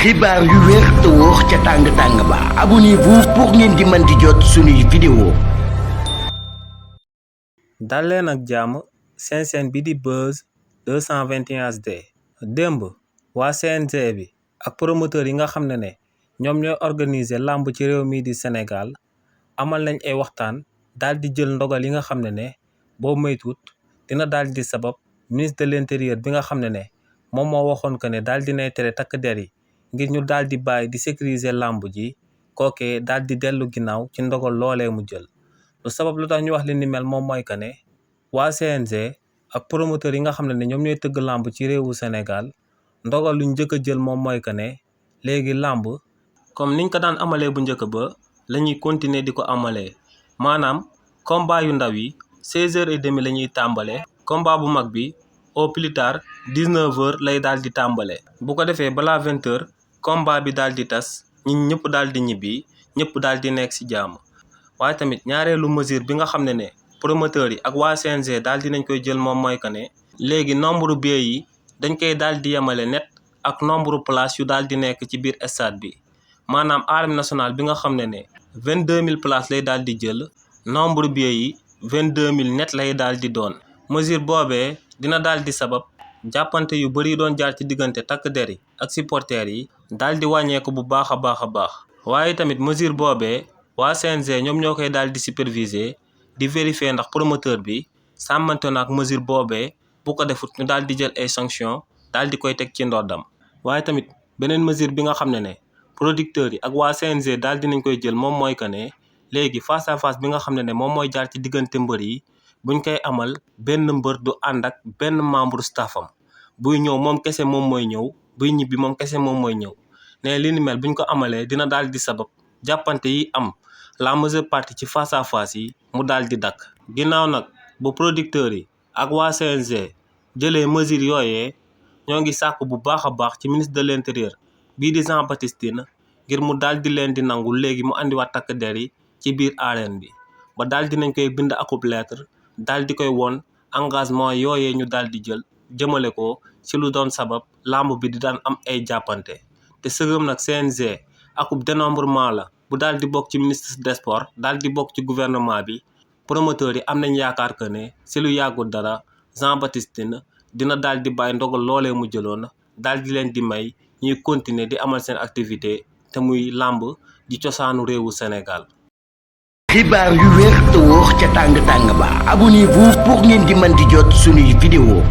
xibaar yu wér te wóor ca tàng ba abonnez-vous pour ngeen di mën di jot suñuy vidéo. dal leen ak jàmm seen chaîne bi di Buzz 221 HD. démb waa CNG bi ak promoteur yi nga xam ne ñoom ñooy organiser làmb ci réew mi di Sénégal amal nañ ay waxtaan daal di jël ndogal yi nga xam ne boo moytuwut dina daal di sabab ministre de l'intérieur bi nga xam ne moom moo waxoon que ne daal dinay tere takk der yi ngir ñu daal di bàyyi di sécuriser làmb ji kookee daal di dellu ginnaaw ci ndogal loolee mu jël. lu sabab lu tax ñu wax li ni mel moom mooy que ne waa CNG ak promoteur yi nga xam ne ñoom ñooy tëgg làmb ci réewu Sénégal ndogal lu njëkk a jël moom mooy que ne léegi làmb comme niñ ko daan amalee bu njëkk ba la ñuy continuer di ko amalee maanaam combat yu ndaw yi 16h30 la ñuy tàmbalee combat bu mag bi au plus tard 19h lay daal di tàmbalee. bu ko defee balaa 20h combat bi daal di tas ñëpp daal di ñibbi ñëpp daal di nekk ci jàmm. waaye tamit ñaareelu mesure bi nga xam ne promoteurs yi ak waa CNG daal dinañ koy jël moom mooy que ne léegi nombre billets yi dañ koy daal di yemale net ak nombre place yu daal di nekk ci biir stade bi maanaam arène nationale bi nga xam ne 22000 places lay daal di jël nombre billets yi 22000 net lay daal di doon. mesure boobee dina daal di sabab jàppante yu bëri doon jaar ci diggante takk der yi ak supporters yi daal di wàññeeku bu baax a baax. waaye tamit mesure boobee waa CNG ñoom ñoo koy daal di superviser di vérifier ndax promoteur bi sàmmante na ak mesure boobee bu ko defut ñu daal di jël ay sanctions daal di koy teg ci ndoddam. waaye tamit beneen mesure bi nga xam ne producteurs yi ak waa CNG daal dinañ koy jël moom mooy que ne léegi face à face bi nga xam ne moom mooy jaar ci diggante mbër yi buñ koy amal benn mbër du ànd ak benn membre staffam buy ñëw moom kese moom mooy ñëw buy ñibbi moom kese moom mooy ñëw ne li ni mel buñ ko amalee dina daal di sabab jàppante yi am la majeure partie ci face à face yi mu daal di dakk. ginnaaw nag bu producteurs yi ak waa CNG jëlee mesures yooyee ñoo ngi sàkk bu baax a baax ci ministre de l'intérieur bii di Jean Baptiste Tine ngir mu daal di leen di nangu léegi mu andiwaat takk der yi ci biir arène bi ba daal dinañ koy bind akub lettre daal di koy woon engagement yooyee ñu daal di jël jëmale ko ci lu doon sabab làmb bi di daan am ay jàppante te sëgëm nag CNG akub dénombrement la bu daal di bokk ci ministre des sports daal di bokk ci gouvernement bi promoteurs yi am nañ yaakaar que ne ci lu yàggul dara Jean Baptiste Tine dina daal di bàyyi ndogal loolee mu jëloon daal di leen di may ñuy continuer di amal seen activité te muy làmb di cosaanu réewu Sénégal. xibaar yu wér te wóor ca tàng ba abonnez-vous pour ngeen di mën di jot suñuy vidéo.